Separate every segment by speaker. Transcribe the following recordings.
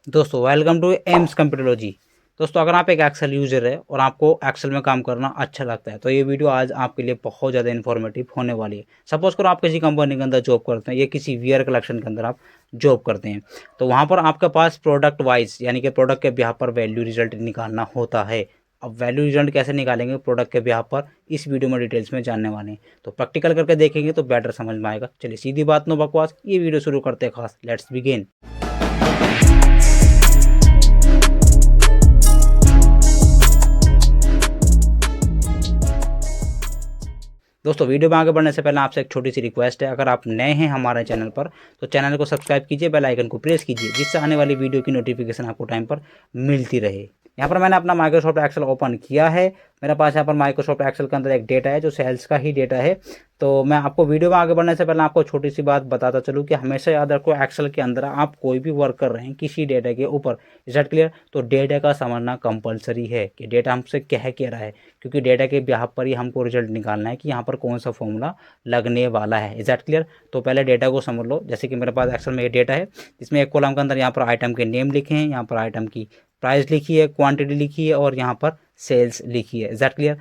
Speaker 1: दोस्तों welcome to AIIMS कंप्यूटरोलॉजी। दोस्तों अगर आप एक एक्सेल यूजर है और आपको एक्सेल में काम करना अच्छा लगता है तो ये वीडियो आज आपके लिए बहुत ज़्यादा इन्फॉर्मेटिव होने वाली है। सपोज करो आप किसी कंपनी के अंदर जॉब करते हैं या किसी वियर कलेक्शन के अंदर आप जॉब करते हैं, तो वहाँ पर आपके पास प्रोडक्ट वाइज यानी कि प्रोडक्ट के बिहाफ पर वैल्यू रिजल्ट निकालना होता है। अब वैल्यू रिजल्ट कैसे निकालेंगे प्रोडक्ट के बिहाफ पर, इस वीडियो में डिटेल्स में जानने वाले हैं। तो प्रैक्टिकल करके देखेंगे तो बेटर समझ में आएगा। चलिए सीधी बात नो बकवास, ये वीडियो शुरू करते हैं खास। Let's begin. दोस्तों वीडियो में आगे बढ़ने से पहले आपसे एक छोटी सी रिक्वेस्ट है, अगर आप नए हैं हमारे चैनल पर तो चैनल को सब्सक्राइब कीजिए, बेल आइकन को प्रेस कीजिए, जिससे आने वाली वीडियो की नोटिफिकेशन आपको टाइम पर मिलती रहे। यहाँ पर मैंने अपना माइक्रोसॉफ्ट एक्सेल ओपन किया है। मेरे पास यहाँ पर माइक्रोसॉफ्ट एक्सेल के अंदर एक डेटा है जो सेल्स का ही डेटा है। तो मैं आपको वीडियो में आगे बढ़ने से पहले आपको छोटी सी बात बताता चलूँ कि हमेशा याद रखो, एक्सेल के अंदर आप कोई भी वर्क कर रहे हैं किसी डेटा के ऊपर, इज दैट क्लियर? तो डेटा का समझना कंपलसरी है कि डेटा हमसे कह रहा है, क्योंकि डेटा के बिहाफ पर ही हमको रिजल्ट निकालना है कि यहाँ पर कौन सा फॉर्मूला लगने वाला है। Is that clear? तो पहले डेटा को समझ लो। जैसे कि मेरे पास एक्सेल में ये डेटा है जिसमें एक कॉलम के अंदर यहाँ पर आइटम के नेम लिखे हैं, यहाँ पर आइटम की प्राइस लिखी है, क्वांटिटी लिखी है और यहाँ पर सेल्स लिखी है। Is that clear?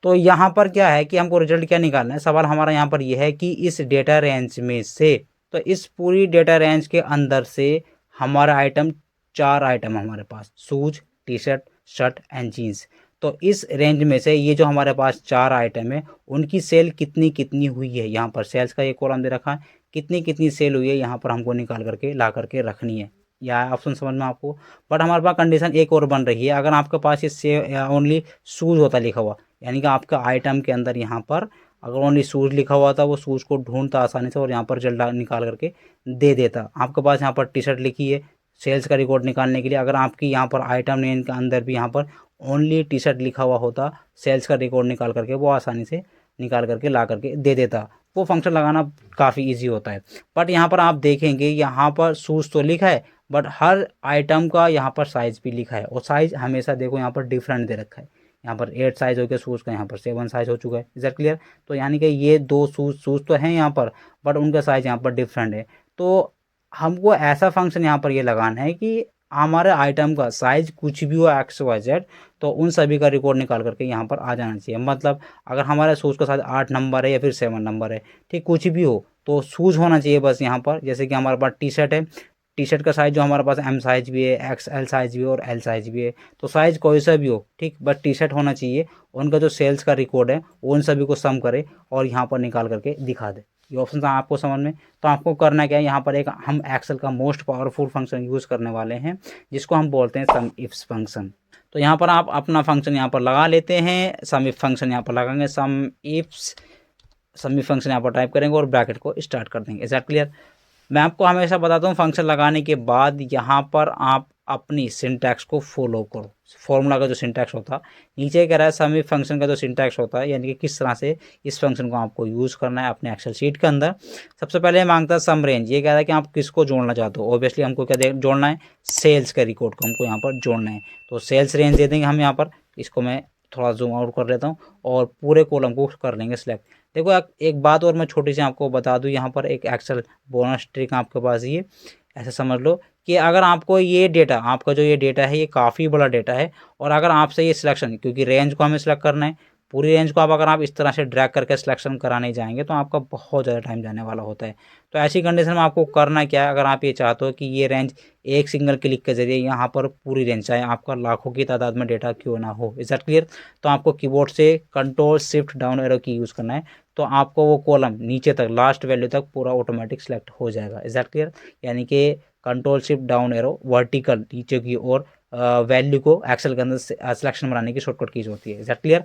Speaker 1: तो यहाँ पर क्या है कि हमको रिजल्ट क्या निकालना है। सवाल हमारा यहाँ पर यह है कि इस डेटा रेंज में से, तो इस पूरी डेटा रेंज के अंदर से हमारा आइटम, 4 आइटम हमारे पास, shoes, T shirt, shirt and jeans. तो इस रेंज में से ये जो हमारे पास 4 आइटम है उनकी सेल कितनी कितनी हुई है, यहाँ पर सेल्स का ये कॉलम दे रखा है, कितनी कितनी सेल हुई है यहाँ पर हमको निकाल करके ला करके रखनी है। या ऑप्शन समझ में आपको? बट हमारे पास कंडीशन एक और बन रही है, अगर आपके पास ये से ओनली शूज़ होता लिखा हुआ, यानी कि आपका आइटम के अंदर यहाँ पर अगर ओनली शूज़ लिखा हुआ था, वो शूज़ को ढूंढता आसानी से और यहाँ पर जल्द निकाल करके दे देता। आपके पास यहाँ पर टी शर्ट लिखी है, सेल्स का रिकॉर्ड निकालने के लिए अगर आपकी यहाँ पर आइटम नेम के अंदर भी यहाँ पर ओनली टी शर्ट लिखा हुआ होता, सेल्स का रिकॉर्ड निकाल करके वो आसानी से निकाल करके ला करके दे देता। वो फंक्शन लगाना काफ़ी ईजी होता है। बट यहाँ पर आप देखेंगे यहाँ पर शूज़ तो लिखा है, बट हर आइटम का यहाँ पर साइज़ भी लिखा है और साइज़ हमेशा देखो यहाँ पर डिफरेंट दे रखा है। यहाँ पर 8 साइज़ हो गया शूज़ का, यहाँ पर 7 साइज़ हो चुका है। Is that clear? तो यानी कि ये 2 शूज़ तो हैं यहाँ पर, बट उनका साइज़ यहाँ पर डिफरेंट है। तो हमको ऐसा फंक्शन यहाँ पर ये लगाना है कि हमारे आइटम का साइज़ कुछ भी हो एक्स वाई जेड, तो उन सभी का रिकॉर्ड निकाल करके यहाँ पर आ जाना चाहिए। मतलब अगर हमारे शूज़ का साइज़ 8 नंबर है या फिर 7 नंबर है, ठीक, कुछ भी हो तो शूज़ होना चाहिए बस यहाँ पर। जैसे कि हमारे पास टी शर्ट है, टी शर्ट का साइज़ जो हमारे पास एम साइज़ भी है, एक्स एल साइज़ भी है और एल साइज़ भी है। तो साइज़ कोई सा भी हो, ठीक, बस टी शर्ट होना चाहिए। उनका जो सेल्स का रिकॉर्ड है उन सभी को सम करे और यहाँ पर निकाल करके दिखा दे। ये ऑप्शन था आपको समझ में? तो आपको करना क्या है, यहाँ पर एक हम एक्सेल का मोस्ट पावरफुल फंक्शन यूज़ करने वाले हैं जिसको हम बोलते हैं सम इफ्स फंक्शन। तो यहाँ पर आप अपना फंक्शन यहाँ पर लगा लेते हैं, सम इफ फंक्शन यहाँ पर लगाएंगे, सम इफ फंक्शन यहाँ पर टाइप करेंगे और ब्रैकेट को स्टार्ट कर देंगे। Is that clear? मैं आपको हमेशा बताता हूँ फंक्शन लगाने के बाद यहाँ पर आप अपनी सिंटैक्स को फॉलो करो। फॉर्मूला का जो सिंटैक्स होता है, नीचे कह रहा है सम इफ फंक्शन का जो सिंटैक्स होता है, यानी कि किस तरह से इस फंक्शन को आपको यूज़ करना है अपने एक्सेल शीट के अंदर। सबसे पहले मांगता है सम रेंज, ये कह रहा है कि आप किसको जोड़ना चाहते हो। ऑब्वियसली हमको क्या जोड़ना है, सेल्स के रिकॉर्ड को हमको यहाँ पर जोड़ना है। तो सेल्स रेंज दे देंगे हम यहाँ पर। इसको मैं थोड़ा जूम आउट कर लेता हूँ और पूरे कॉलम को कर लेंगे सिलेक्ट। देखो एक बात और मैं छोटी सी आपको बता दूं, यहाँ पर एक एक्सेल बोनस ट्रिक आपके पास ये ऐसे समझ लो कि अगर आपको ये डेटा, आपका जो ये डेटा है ये काफ़ी बड़ा डेटा है और अगर आपसे ये सिलेक्शन, क्योंकि रेंज को हमें सिलेक्ट करना है, पूरी रेंज को अगर आप इस तरह से ड्रैग करके सिलेक्शन कराने जाएंगे तो आपका बहुत ज़्यादा टाइम जाने वाला होता है। तो ऐसी कंडीशन में आपको करना क्या है, अगर आप ये चाहते हो कि ये रेंज एक सिंगल क्लिक के जरिए यहाँ पर पूरी रेंज, चाहे आपका लाखों की तादाद में डेटा क्यों ना हो, इज दैट क्लियर? तो आपको कीबोर्ड से कंट्रोल शिफ्ट डाउन एरो की यूज़ करना है, तो आपको वो कॉलम नीचे तक लास्ट वैल्यू तक पूरा ऑटोमेटिक सेलेक्ट हो जाएगा। Is that clear? यानी कि control shift down arrow vertical नीचे की ओर वैल्यू को एक्सेल के अंदर सिलेक्शन बनाने की शॉर्टकट कीज होती है। Is that clear?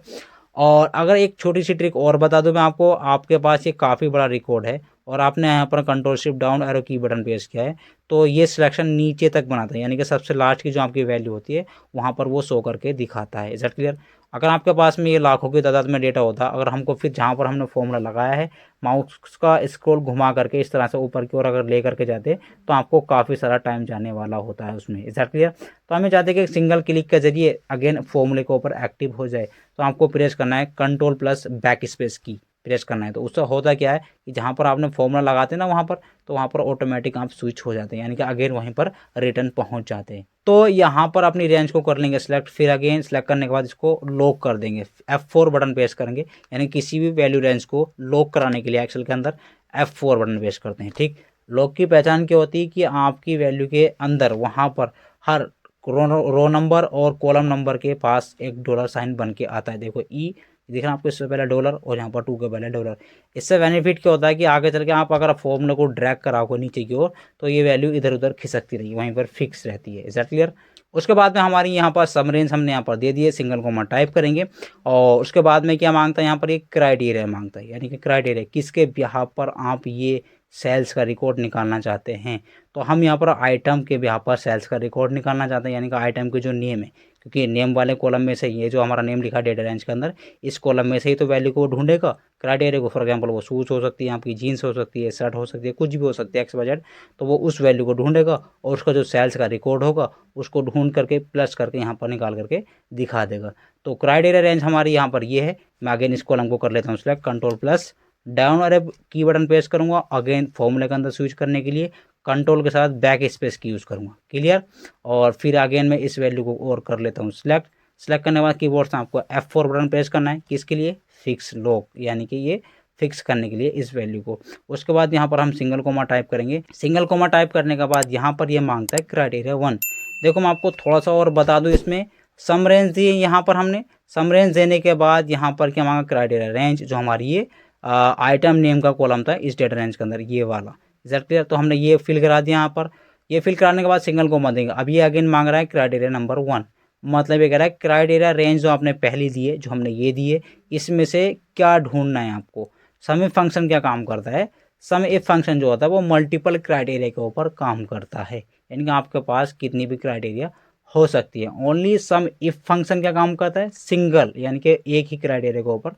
Speaker 1: और अगर एक छोटी सी ट्रिक और बता दूं मैं आपको, आपके पास ये काफ़ी बड़ा रिकॉर्ड है और आपने यहाँ पर कंट्रोल शिफ्ट डाउन एरो की बटन प्रेस किया है, तो ये सिलेक्शन नीचे तक बनाता है, यानी कि सबसे लास्ट की जो आपकी वैल्यू होती है वहाँ पर वो शो करके दिखाता है। Is that clear? अगर आपके पास में ये लाखों की तादाद में डेटा होता, अगर हमको फिर जहाँ पर हमने फॉर्मूला लगाया है माउस का स्क्रॉल घुमा करके इस तरह से ऊपर की ओर अगर ले करके जाते तो आपको काफ़ी सारा टाइम जाने वाला होता है उसमें। Is that clear? तो हमें चाहते हैं कि सिंगल क्लिक के जरिए अगेन फॉर्मूले के ऊपर एक्टिव हो जाए, तो आपको प्रेस करना है कंट्रोल प्लस बैक स्पेस की। प्रेस करना है। तो उससे होता क्या है कि जहाँ पर आपने फॉर्मूला लगाते हैं ना वहाँ पर, तो वहाँ पर ऑटोमेटिक आप स्विच हो जाते हैं, यानी कि अगेन वहीं पर रिटर्न पहुँच जाते हैं। तो यहाँ पर अपनी रेंज को कर लेंगे सिलेक्ट, फिर अगेन सेलेक्ट करने के बाद इसको लॉक कर देंगे, F4 बटन प्रेस करेंगे, यानी किसी भी वैल्यू रेंज को लॉक कराने के लिए एक्सेल के अंदर F4 बटन प्रेस करते हैं। ठीक, लॉक की पहचान क्या होती है कि आपकी वैल्यू के अंदर वहाँ पर हर रो नंबर और कॉलम नंबर के पास एक डॉलर साइन बन के आता है। देखो ई दिख रहा है आपको, इससे पहले डॉलर और यहाँ पर 2 के पहले डॉलर। इससे बेनिफिट क्या होता है कि आगे चल के आप अगर फॉर्मूले को ड्रैग कराओगे नीचे की ओर तो ये वैल्यू इधर उधर खिसकती रहेगी, वहीं पर फिक्स रहती है। Is that clear? उसके बाद में हमारी यहाँ पर सम रेंज हमने यहाँ पर दे दिए, सिंगल कोमा टाइप करेंगे और उसके बाद में क्या मांगता है यहाँ पर, एक क्राइटेरिया मांगता है, यानी कि क्राइटेरिया किसके बिहाफ पर आप ये सेल्स का रिकॉर्ड निकालना चाहते हैं। तो हम यहाँ पर आइटम के बिहाफ पर सेल्स का रिकॉर्ड निकालना चाहते हैं, यानी कि आइटम के जो नेम है, क्योंकि नेम वाले कॉलम में से ये जो हमारा नेम लिखा है डेटा रेंज के अंदर, इस कॉलम में से ही तो वैल्यू को ढूंढेगा क्राइटेरिया को। फॉर एग्जांपल वो शूज हो सकती है, आपकी जीन्स हो सकती है, शर्ट हो सकती है, कुछ भी हो सकती है एक्स वाई जेड, तो वो उस वैल्यू को ढूंढेगा और उसका जो सेल्स का रिकॉर्ड होगा उसको ढूंढ करके प्लस करके यहाँ पर निकाल करके दिखा देगा। तो क्राइटेरिया रेंज हमारी यहाँ पर ये है। मैं अगेन इस कॉलम को कर लेता हूँ select, control plus down arrow की बटन प्रेस करूंगा, अगेन फॉर्मूले के अंदर स्विच करने के लिए कंट्रोल के साथ बैक स्पेस की यूज़ करूंगा। क्लियर? और फिर अगेन मैं इस वैल्यू को और कर लेता हूँ सिलेक्ट। सेलेक्ट करने के बाद कीबोर्ड से आपको F4 बटन प्रेस करना है, किसके लिए? फिक्स लॉक, यानी कि ये फिक्स करने के लिए इस वैल्यू को। उसके बाद यहाँ पर हम सिंगल कोमा टाइप करेंगे। सिंगल कोमा टाइप करने के बाद यहाँ पर ये मांगता है क्राइटेरिया 1। देखो मैं आपको थोड़ा सा और बता दूँ, इसमें सम रेंज दिए यहाँ पर हमने, सम रेंज देने के बाद यहाँ पर क्या मांगा, क्राइटेरिया रेंज, जो हमारी ये आइटम नेम का कॉलम था इस डेटा रेंज के अंदर, ये वाला। Is that clear? तो हमने ये फिल करा दिया यहाँ पर। ये फिल कराने के बाद सिंगल कोमा देंगे। अब ये अगेन मांग रहा है क्राइटेरिया नंबर 1, मतलब ये कह रहा है क्राइटेरिया रेंज जो आपने पहले दिए, जो हमने ये दिए, इसमें से क्या ढूंढना है आपको। सम इफ फंक्शन क्या काम करता है, सम इफ फंक्शन जो होता है वो मल्टीपल क्राइटेरिया के ऊपर काम करता है, यानी कि आपके पास कितनी भी क्राइटेरिया हो सकती है। ओनली सम इफ फंक्शन क्या काम करता है, सिंगल, यानी कि एक ही क्राइटेरिया के ऊपर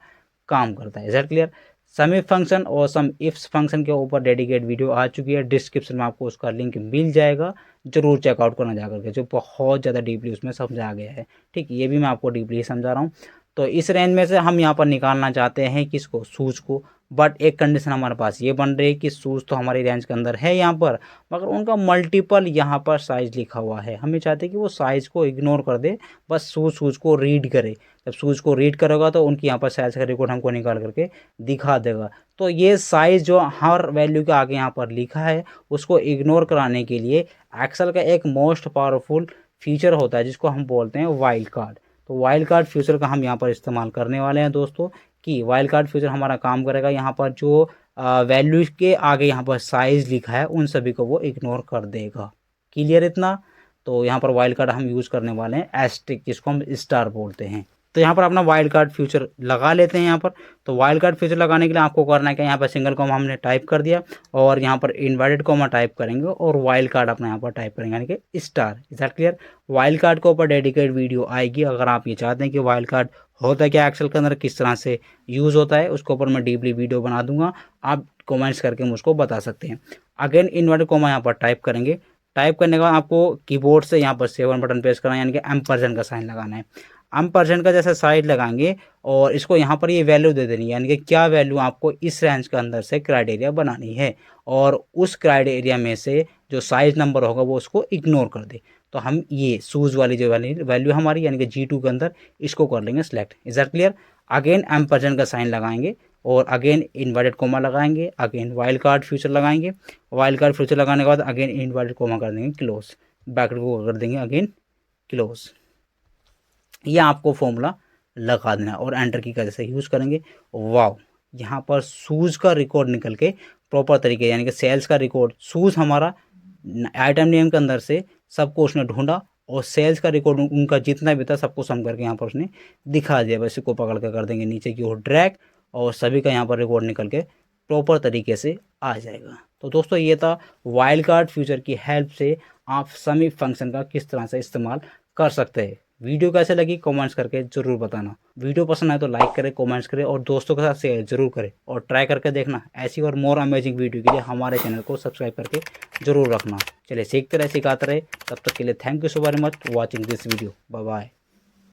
Speaker 1: काम करता है। Is that clear? Sum if function और सम इफ्स फंक्शन के ऊपर डेडिकेट वीडियो आ चुकी है, डिस्क्रिप्शन में आपको उसका लिंक मिल जाएगा, जरूर चेकआउट करना जा करके, जो बहुत ज़्यादा डीपली उसमें समझा गया है। ठीक, ये भी मैं आपको डीपली समझा रहा हूँ। तो इस रेंज में से हम यहाँ पर निकालना चाहते हैं किसको, सूज को। बट एक कंडीशन हमारे पास ये बन रही है कि सूज तो हमारी रेंज के अंदर है यहाँ पर, मगर उनका मल्टीपल यहाँ पर साइज लिखा हुआ है। हमें चाहते हैं कि वो साइज को इग्नोर कर दे, बस सूज को रीड करे। जब सूज को रीड करेगा तो उनकी यहाँ पर साइज का रिकॉर्ड हमको निकाल करके दिखा देगा। तो ये साइज जो हर वैल्यू के आगे यहाँ पर लिखा है उसको इग्नोर कराने के लिए एक्सेल का एक मोस्ट पावरफुल फीचर होता है जिसको हम बोलते हैं वाइल्ड कार्ड। तो वाइल्ड कार्ड फीचर का हम यहाँ पर इस्तेमाल करने वाले हैं दोस्तों, कि वाइल्ड कार्ड फीचर हमारा काम करेगा, यहाँ पर जो वैल्यूज के आगे यहाँ पर साइज लिखा है उन सभी को वो इग्नोर कर देगा। क्लियर इतना? तो यहाँ पर वाइल्ड कार्ड हम यूज़ करने वाले हैं एस्टिक, जिसको हम स्टार बोलते हैं। तो यहाँ पर अपना वाइल्ड कार्ड फ्यूचर लगा लेते हैं यहाँ पर। तो वाइल्ड कार्ड फ्यूचर लगाने के लिए आपको करना है क्या, यहाँ पर सिंगल कोमा हमने टाइप कर दिया और यहाँ पर इन्वर्टेड कोमा टाइप करेंगे और वाइल्ड कार्ड अपना यहाँ पर टाइप करेंगे, यानी कि star. Is that clear? Wild card के ऊपर डेडिकेट वीडियो आएगी, अगर आप ये चाहते हैं कि वाइल्ड कार्ड होता है क्या एक्सेल के अंदर, किस तरह से यूज़ होता है, उसके ऊपर मैं डीपली वीडियो बना दूंगा, आप कमेंट्स करके मुझको बता सकते हैं। अगेन इन्वर्टेड कोमा यहाँ पर टाइप करेंगे। टाइप करने के बाद आपको कीबोर्ड से यहाँ पर 7 बटन प्रेस करना है, यानी कि एम्परसेंड का साइन लगाना है। एम्परसेंड का जैसा साइड लगाएंगे और इसको यहाँ पर ये वैल्यू दे देनी है, यानी कि क्या वैल्यू आपको इस रेंज के अंदर से क्राइटेरिया बनानी है और उस क्राइटेरिया में से जो साइज नंबर होगा वो उसको इग्नोर कर दे। तो हम ये शूज़ वाली जो वैल्यू हमारी, यानी कि G2 के अंदर, इसको कर लेंगे select. Is that clear? Again ampersand का साइन लगाएंगे और अगेन इन्वर्टेड कोमा लगाएंगे, अगेन वाइल्ड कार्ड फ्यूचर लगाएंगे। वाइल्ड कार्ड फ्यूचर लगाने के बाद अगेन इन्वर्टेड कोमा कर देंगे क्लोज, ब्रैकेट को कर देंगे अगेन क्लोज। ये आपको फॉर्मूला लगा देना और एंटर की का जैसे यूज़ करेंगे, वाव, यहाँ पर शूज़ का रिकॉर्ड निकल के प्रॉपर तरीके, यानी कि सेल्स का रिकॉर्ड, शूज़ हमारा आइटम नेम के अंदर से सबको उसने ढूंढा और सेल्स का रिकॉर्ड उनका जितना भी था सबको सम करके यहाँ पर उसने दिखा दिया। बस इसको पकड़ कर कर देंगे नीचे की ओर ड्रैग और सभी का यहाँ पर रिकॉर्ड निकल के प्रॉपर तरीके से आ जाएगा। तो दोस्तों ये था वाइल्ड कार्ड फ्यूचर की हेल्प से आप सम इफ फंक्शन का किस तरह से इस्तेमाल कर सकते हैं। वीडियो कैसे लगी कमेंट्स करके ज़रूर बताना। वीडियो पसंद आए तो लाइक करें, कमेंट्स करें और दोस्तों के साथ शेयर जरूर करें और ट्राई करके देखना। ऐसी और मोर अमेजिंग वीडियो के लिए हमारे चैनल को सब्सक्राइब करके जरूर रखना। चलिए सीखते रहे, सिखाते रहे। तब तक के लिए thank you so very much for watching this video. Bye bye.